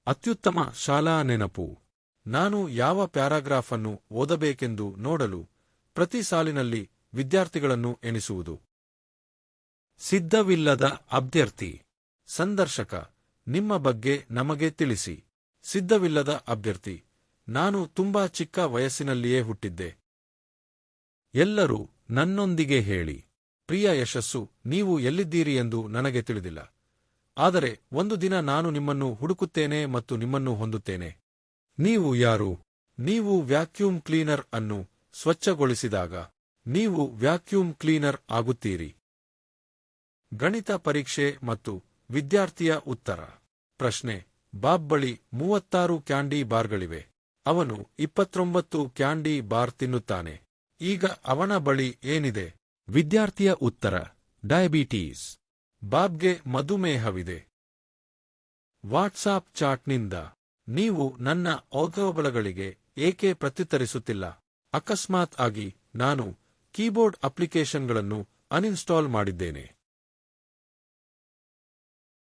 ಅತ್ಯುತ್ತಮ ಶಾಲಾ ನೆನಪು. ನಾನು ಯಾವ ಪ್ಯಾರಾಗ್ರಾಫ್ ಅನ್ನು ಓದಬೇಕೆಂದು ನೋಡಲು ಪ್ರತಿ ಸಾಲಿನಲ್ಲಿ ವಿದ್ಯಾರ್ಥಿಗಳನ್ನು ಎಣಿಸುವುದು. ಸಿದ್ಧವಿಲ್ಲದ ಅಭ್ಯರ್ಥಿ. ಸಂದರ್ಶಕ: ನಿಮ್ಮ ಬಗ್ಗೆ ನಮಗೆ ತಿಳಿಸಿ. ಸಿದ್ಧವಿಲ್ಲದ ಅಭ್ಯರ್ಥಿ: ನಾನು ತುಂಬಾ ಚಿಕ್ಕ ವಯಸ್ಸಿನಲ್ಲಿಯೇ ಹುಟ್ಟಿದ್ದೆ. ಎಲ್ಲರೂ ನನ್ನೊಂದಿಗೆ ಹೇಳಿ. ಪ್ರಿಯ ಯಶಸ್ಸು, ನೀವು ಎಲ್ಲಿದ್ದೀರಿ ಎಂದು ನನಗೆ ತಿಳಿದಿಲ್ಲ. ಆದರೆ ಒಂದು ದಿನ ನಾನು ನಿಮ್ಮನ್ನು ಹುಡುಕುತ್ತೇನೆ ಮತ್ತು ನಿಮ್ಮನ್ನು ಹೊಂದುತ್ತೇನೆ. ನೀವು ಯಾರು? ನೀವು ವ್ಯಾಕ್ಯೂಮ್ ಕ್ಲೀನರ್ ಅನ್ನು ಸ್ವಚ್ಛಗೊಳಿಸಿದಾಗ ನೀವು ವ್ಯಾಕ್ಯೂಮ್ ಕ್ಲೀನರ್ ಆಗುತ್ತೀರಿ. ಗಣಿತ ಪರೀಕ್ಷೆ ಮತ್ತು ವಿದ್ಯಾರ್ಥಿಯ ಉತ್ತರ. ಪ್ರಶ್ನೆ: ಬಾಬ್ ಬಳಿ 36 ಕ್ಯಾಂಡಿ ಬಾರ್ಗಳಿವೆ. ಅವನು 29 ಕ್ಯಾಂಡಿ ಬಾರ್ ತಿನ್ನುತ್ತಾನೆ. ಈಗ ಅವನ ಬಳಿ ಏನಿದೆ? ವಿದ್ಯಾರ್ಥಿಯ ಉತ್ತರ: ಡಯಾಬಿಟೀಸ್. ಬಾಬ್ಗೆ ಮಧುಮೇಹವಿದೆ. ವಾಟ್ಸಾಪ್ ಚಾಟ್ನಿಂದ. ನೀವು ನನ್ನ ಓದೋಬಲಗಳಿಗೆ ಏಕೆ ಪ್ರತ್ಯುತ್ತರಿಸುತ್ತಿಲ್ಲ? ಅಕಸ್ಮಾತ್ ಆಗಿ ನಾನು ಕೀಬೋರ್ಡ್ ಅಪ್ಲಿಕೇಶನ್ಗಳನ್ನು ಅನ್ಇನ್ಸ್ಟಾಲ್ ಮಾಡಿದ್ದೇನೆ.